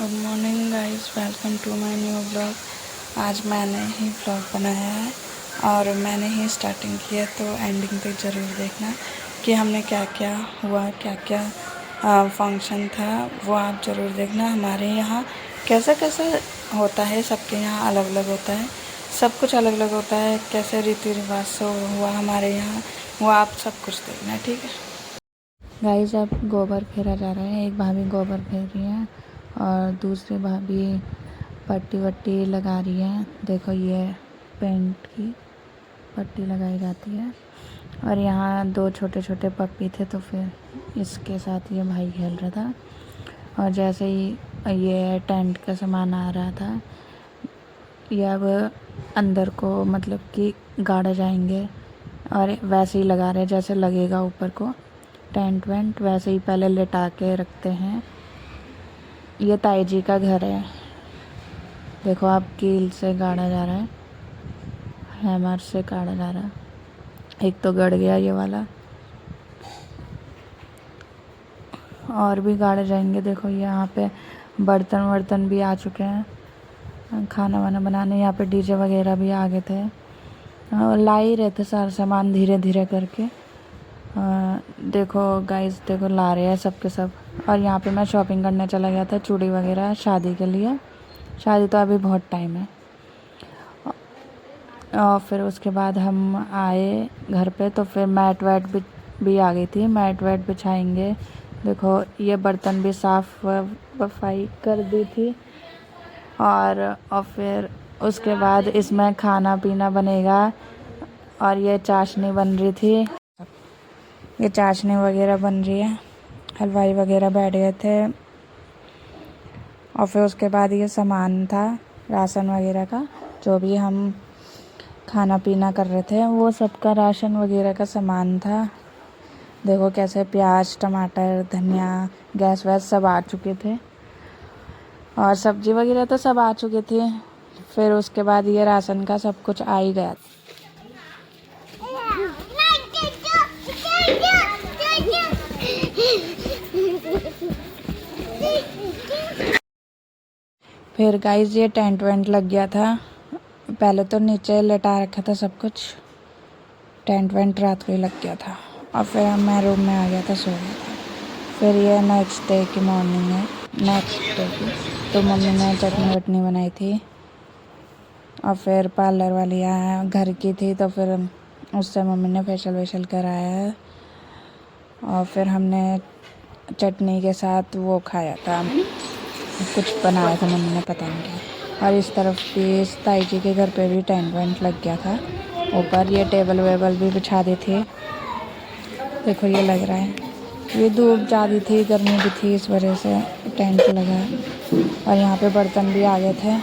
Good morning guys, welcome to my new blog. आज मैंने ही blog बनाया है और मैंने ही स्टार्टिंग की है, तो एंडिंग तक ज़रूर देखना कि हमने क्या क्या हुआ, क्या क्या फंक्शन था, वो आप ज़रूर देखना। हमारे यहाँ कैसा कैसा होता है, सबके यहाँ अलग अलग होता है, सब कुछ अलग अलग होता है। कैसे रीति रिवाज से हुआ हमारे यहाँ, वो आप सब कुछ देखना, ठीक है गाइस। अब गोबर फेरा जा रहा है, एक भाभी गोबर फेर रही है और दूसरी भाभी पट्टी वट्टी लगा रही है। देखो ये पेंट की पट्टी लगाई जाती है। और यहाँ दो छोटे छोटे पप्पी थे, तो फिर इसके साथ ये भाई खेल रहा था। और जैसे ही ये टेंट का सामान आ रहा था, ये अब अंदर को मतलब कि गाड़ा जाएंगे और वैसे ही लगा रहे जैसे लगेगा ऊपर को टेंट वेंट, वैसे ही पहले लेटा के रखते हैं। ये ताई जी का घर है। देखो आप कील से गाड़ा जा रहा है, हैमर से गाड़ा जा रहा है। एक तो गड़ गया ये वाला, और भी गाड़े जाएंगे। देखो यहाँ पे बर्तन वर्तन भी आ चुके हैं खाना वाना बनाने। यहाँ पे डीजे वगैरह भी आ गए थे, ला ही रहे थे सारा सामान धीरे धीरे करके। देखो गाइस, देखो ला रहे हैं सब के सब। और यहाँ पे मैं शॉपिंग करने चला गया था, चूड़ी वगैरह शादी के लिए। शादी तो अभी बहुत टाइम है। और फिर उसके बाद हम आए घर पे, तो फिर मैट वैट भी आ गई थी, मैट वैट बिछाएंगे। देखो ये बर्तन भी साफ़ सफाई कर दी थी। और फिर उसके बाद इसमें खाना पीना बनेगा। और ये चाशनी बन रही थी, ये चाशनी वगैरह बन रही है। हलवाई वगैरह बैठ गए थे। और फिर उसके बाद ये सामान था राशन वगैरह का, जो भी हम खाना पीना कर रहे थे वो सबका राशन वगैरह का सामान था। देखो कैसे प्याज टमाटर धनिया गैस वैस सब आ चुके थे, और सब्जी वगैरह तो सब आ चुके थे। फिर उसके बाद ये राशन का सब कुछ आ ही गया। फिर गाइस ये टेंट वेंट लग गया था। पहले तो नीचे लेटा रखा था सब कुछ, टेंट वेंट रात को ही लग गया था। और फिर मैं रूम में आ गया था, सो गया था। फिर ये नेक्स्ट डे की मॉर्निंग है, नेक्स्ट डे की। तो मम्मी ने चटनी वटनी बनाई थी। और फिर पार्लर वाली घर की थी, तो फिर उससे मम्मी ने फेशियल वेशियल कराया है। और फिर हमने चटनी के साथ वो खाया था, कुछ बनाया था मम्मी ने, पता नहीं क्या। और इस तरफ भी इस ताई जी के घर पे भी टेंट वेंट लग गया था। ऊपर ये टेबल वेबल भी बिछा दी थी। देखो ये लग रहा है, ये धूप ज़्यादा थी, गर्मी भी थी, इस वजह से टेंट लगा। और यहाँ पे बर्तन भी आ गए थे।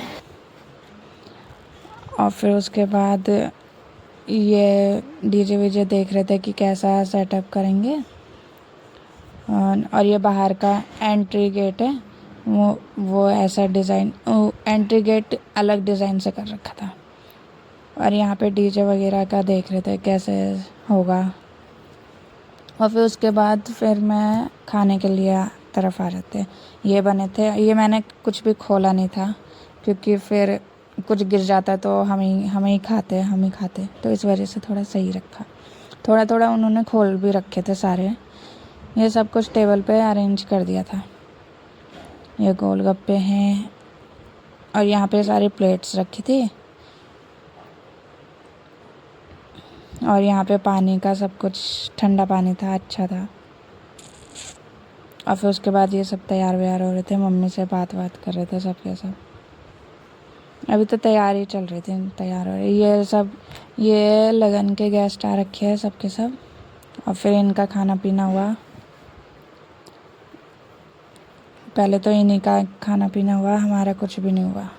और फिर उसके बाद ये डीजे वीजे देख रहे थे कि कैसा सेटअप करेंगे। और ये बाहर का एंट्री गेट है, वो ऐसा डिज़ाइन, एंट्री गेट अलग डिज़ाइन से कर रखा था। और यहाँ पे डीजे वगैरह का देख रहे थे कैसे होगा। और फिर उसके बाद फिर मैं खाने के लिए तरफ आ जाते। ये बने थे, ये मैंने कुछ भी खोला नहीं था, क्योंकि फिर कुछ गिर जाता तो हम ही खाते, तो इस वजह से थोड़ा सही रखा। थोड़ा थोड़ा उन्होंने खोल भी रखे थे सारे। ये सब कुछ टेबल पे अरेंज कर दिया था। ये गोलगप्पे हैं, और यहाँ पे सारी प्लेट्स रखी थी। और यहाँ पे पानी का सब कुछ, ठंडा पानी था, अच्छा था। और फिर उसके बाद ये सब तैयार व्यार हो रहे थे, मम्मी से बात कर रहे थे सब के सब। अभी तो तैयारी चल रही थी, तैयार हो रही। ये सब ये लगन के गेस्ट आ रखे हैं सब के सब। और फिर इनका खाना पीना हुआ। पहले तो इन्हीं का खाना पीना हुआ, हमारा कुछ भी नहीं हुआ,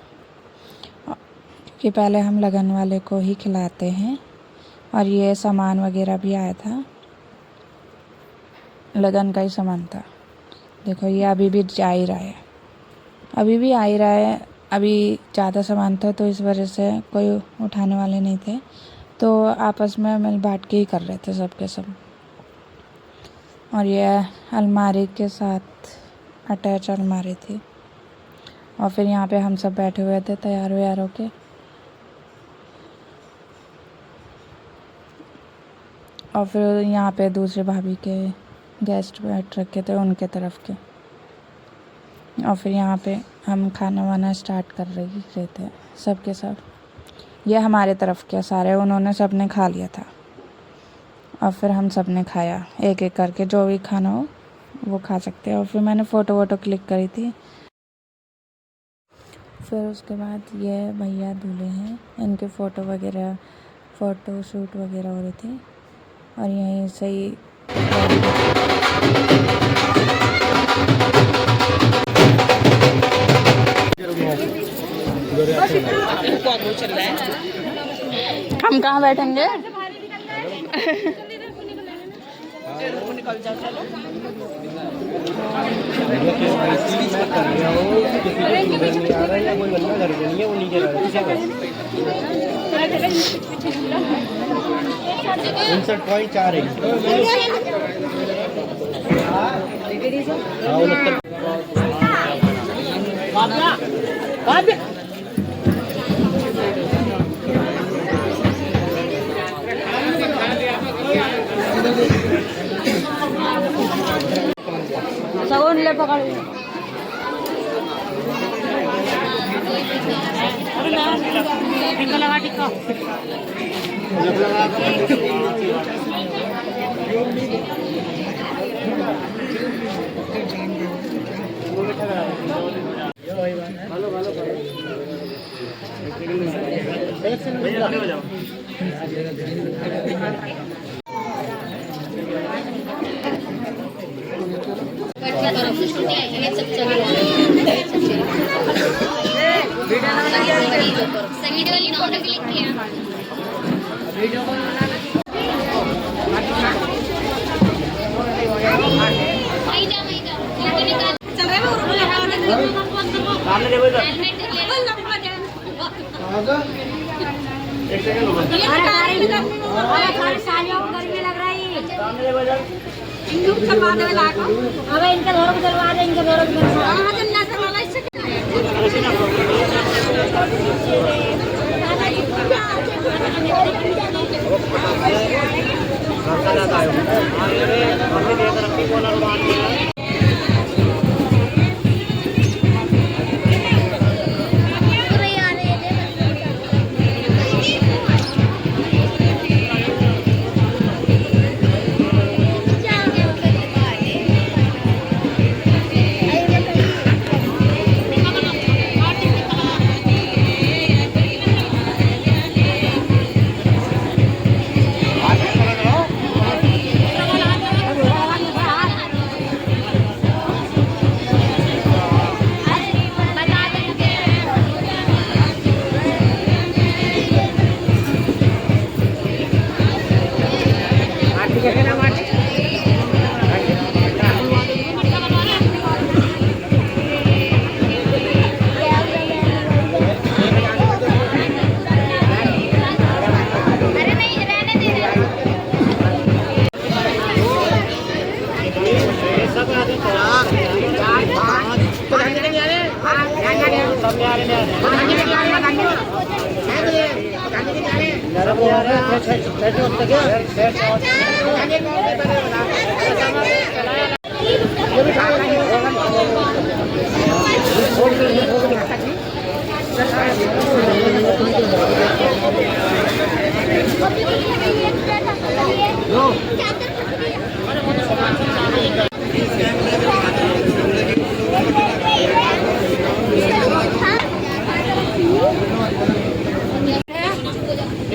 क्योंकि पहले हम लगन वाले को ही खिलाते हैं। और ये सामान वगैरह भी आया था, लगन का ही सामान था। देखो ये अभी भी जा ही रहा है, अभी भी आ ही रहा है। अभी ज़्यादा सामान था, तो इस वजह से कोई उठाने वाले नहीं थे, तो आपस में मिल बांट के ही कर रहे थे सब के सब। और ये अलमारी के साथ अटैच अलमारी थी। और फिर यहाँ पे हम सब बैठे हुए थे तैयार व्यार होके। और फिर यहाँ पे दूसरे भाभी के गेस्ट बैठ रखे थे उनके तरफ के। और फिर यहाँ पे हम खाना वाना स्टार्ट कर रहे थे सब के सब। ये हमारे तरफ के सारे, उन्होंने सब ने खा लिया था। और फिर हम सब ने खाया एक एक करके, जो भी खाना हो वो खा सकते हैं। और फिर मैंने फ़ोटो वोटो क्लिक करी थी। फिर उसके बाद ये भैया दूल्हे हैं, इनके फ़ोटो वगैरह फ़ोटो शूट वगैरह हो रही थी। और यहीं से ही हम कहाँ बैठेंगे? निकल जाओ चलो। सगोन ले पकड़ टिक्का लगा टिक्का इनका दरवाजा इनका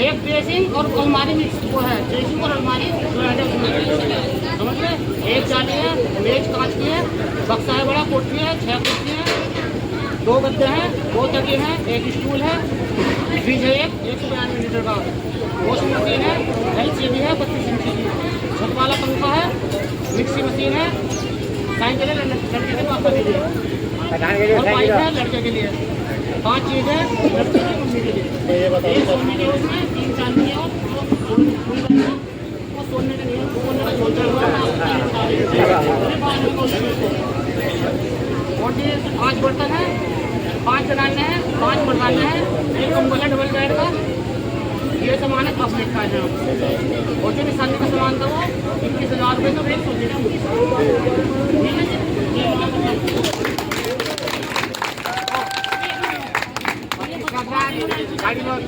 एक ड्रेसिंग और अलमारी मिक्स वो है, ड्रेसिंग और अलमारी समझ में। एक जाली है, मेज कांच की है, बक्सा है बड़ा, कोठी है, 6 कुर्सी है, 2 गद्दे हैं, 2 तकिए हैं, एक स्टूल है, फ्रिज है, 192 लीटर का वॉशिंग मशीन है, LCD है 32 इंच की, छत वाला पंखा है, मिक्सी मशीन है, साइकिल है लड़के के पापा के लिए, और पाइप है लड़के के लिए। 5 चीज़ है लड़के की मम्मी के लिए। एक सोने के उसमें 3 चांदी है और सोने के लिए सोने का झोलता हुआ और ये 5 बर्तन है, 5 चलाने हैं, 5 बनवाने हैं, एक कंबल डबल बेड का, ये सामान है कंप्लीट का है। और जो निशानी का सामान था वो 21,000 रुपये का रेट सोच रहे गाड़ी लोग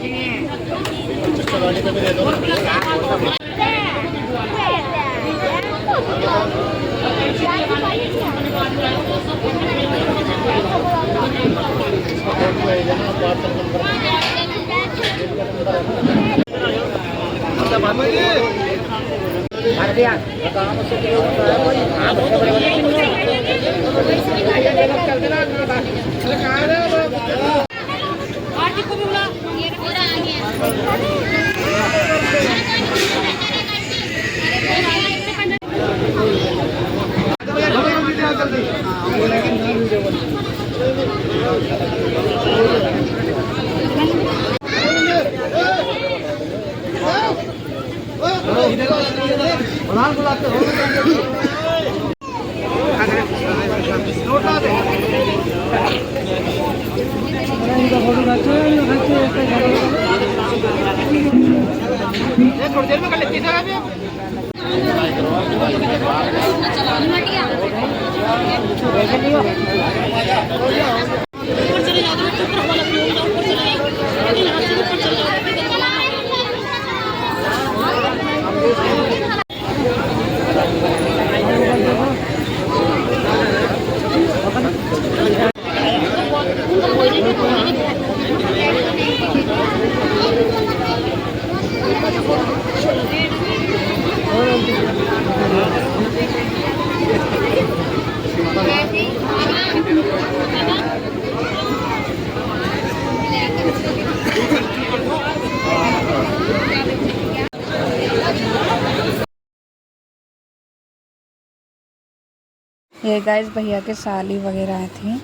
थोड़ी देर में कर लेती है ये गाइस भैया के साली वगैरह थी।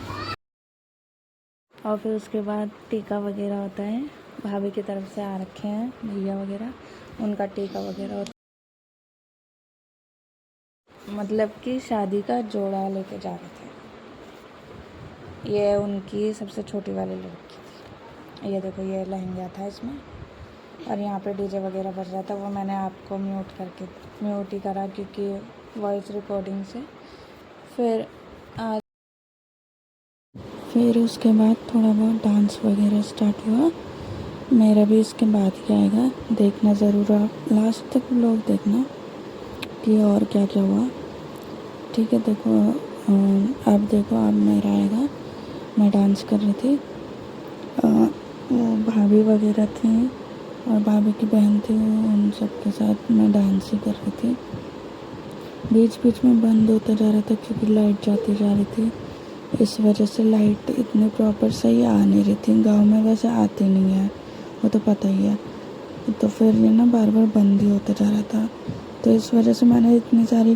और फिर उसके बाद टीका वगैरह होता है, भाभी की तरफ से आ रखे हैं भैया वगैरह, उनका टीका वगैरह होता है। मतलब कि शादी का जोड़ा लेके जा रहे थे। ये उनकी सबसे छोटी वाली लड़की थी। ये देखो ये लहंगा था इसमें, और यहाँ पे डीजे वगैरह बज रहा था। वो मैंने आपको म्यूट ही करा क्योंकि वॉइस रिकॉर्डिंग से। फिर उसके बाद थोड़ा बहुत डांस वगैरह स्टार्ट हुआ। मेरा भी इसके बाद ही आएगा, देखना ज़रूर आप लास्ट तक लोग देखना कि और क्या क्या हुआ। ठीक है, देखो अब देखो अब मेरा आएगा। मैं डांस कर रही थी, वो भाभी वगैरह थी और भाभी की बहन थी, उन सब के साथ मैं डांस ही कर रही थी। बीच बीच में बंद होता जा रहा था क्योंकि लाइट जाती जा रही थी। इस वजह से लाइट इतनी प्रॉपर सही आ नहीं रही थी। गांव में वैसे आती नहीं है, वो तो पता ही है। तो फिर ये ना बार बार बंद ही होता जा रहा था, तो इस वजह से मैंने इतनी सारी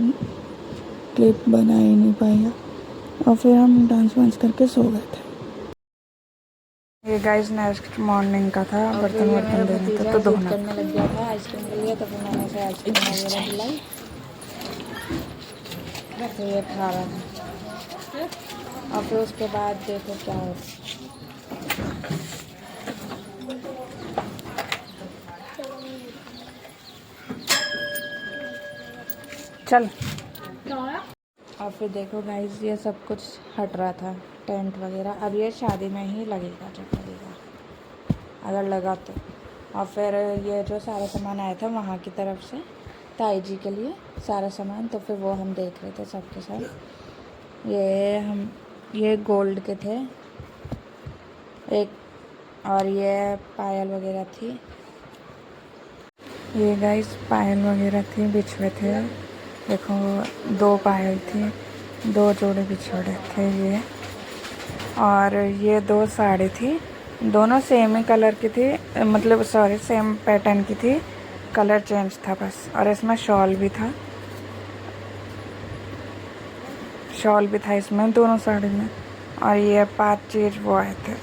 क्लिप बना ही नहीं पाई। और फिर हम डांस वांस करके सो गए थे। ये गाइस नेक्स्ट मॉर्निंग का था। बर्तन देना था तो धोना करने लग गया था आइसक्रीम के लिए, तो फिर मैंने उसे आइसक्रीम वगैरह दिलाई, तो ये खा रहा था। और फिर उसके बाद देखो क्या होता चल। और फिर देखो गाइस ये सब कुछ हट रहा था, टेंट वगैरह। अब ये शादी में ही लगेगा, जब लगेगा अगर लगा तो। और फिर ये जो सारा सामान आया था वहाँ की तरफ से ताई जी के लिए सारा सामान, तो फिर वो हम देख रहे थे सबके साथ। ये गोल्ड के थे एक, और ये पायल वगैरह थी। ये गाइस पायल वगैरह थी, बिछुए थे। देखो 2 पायल थी, 2 जोड़े बिछोड़े थे ये। और ये 2 साड़ी थी, दोनों सेम ही कलर की थी, मतलब सॉरी सेम पैटर्न की थी, कलर चेंज था बस। और इसमें शॉल भी था इसमें दोनों साड़ी में। और ये 5 चीज़ वो आए थे।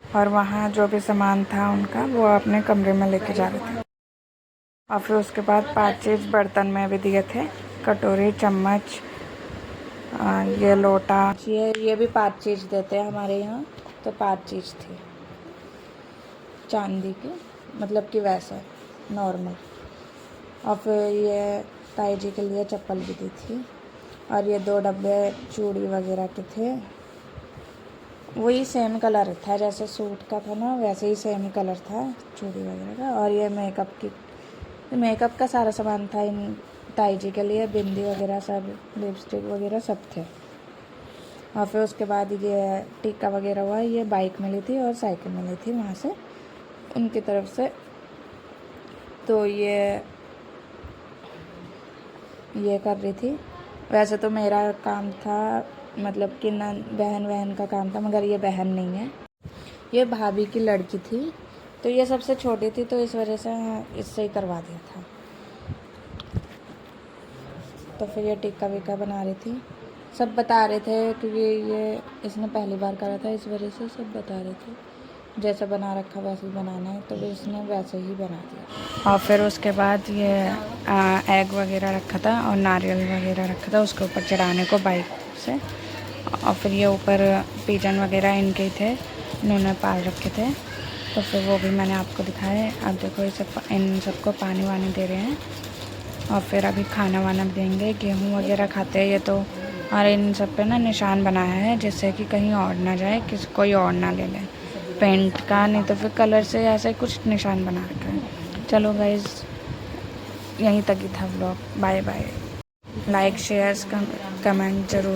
और वहाँ जो भी सामान था उनका वो अपने कमरे में लेके जा रहे थे। और फिर उसके बाद 5 चीज़ बर्तन में भी दिए थे, कटोरी, चम्मच, ये लोटा, ये भी 5 चीज़ देते हैं हमारे यहाँ, तो 5 चीज़ थी चांदी की, मतलब कि वैसा नॉर्मल। और फिर ये ताई जी के लिए चप्पल भी दी थी। और ये 2 डब्बे चूड़ी वगैरह के थे, वही सेम कलर था जैसे सूट का था ना, वैसे ही सेम कलर था चूड़ी वगैरह का। और ये मेकअप का सारा सामान था इन ताई जी के लिए, बिंदी वगैरह सब, लिपस्टिक वगैरह सब थे। और फिर उसके बाद ये टीका वगैरह हुआ, ये बाइक मिली थी और साइकिल मिली थी वहाँ से उनकी तरफ से। तो ये कर रही थी। वैसे तो मेरा काम था, मतलब कि बहन का काम था, मगर ये बहन नहीं है, ये भाभी की लड़की थी। तो ये सबसे छोटी थी, तो इस वजह से इससे ही करवा दिया था। तो फिर ये टिक्का विक्का बना रही थी, सब बता रहे थे, क्योंकि ये इसने पहली बार करा था, इस वजह से सब बता रहे थे जैसा बना रखा वैसे ही बनाना है, तो इसने वैसे ही बना दिया। और फिर उसके बाद ये एग वगैरह रखा था और नारियल वगैरह रखा था उसके ऊपर चढ़ाने को बाइक से। और फिर ये ऊपर पिजन वगैरह इनके ही थे, इन्होंने पाल रखे थे, तो फिर वो भी मैंने आपको दिखाए। अब देखो ये सब इन सबको पानी वानी दे रहे हैं। और फिर अभी खाना वाना भी देंगे, गेहूँ वगैरह खाते हैं ये तो। और इन सब पे ना निशान बनाया है, जिससे कि कहीं और ना जाए, कोई और ना ले ले पेंट का, नहीं तो फिर कलर से ऐसे कुछ निशान बना रखा है। चलो गाइज़, यहीं तक ही था vlog. Bye bye. Like share comment ज़रूर।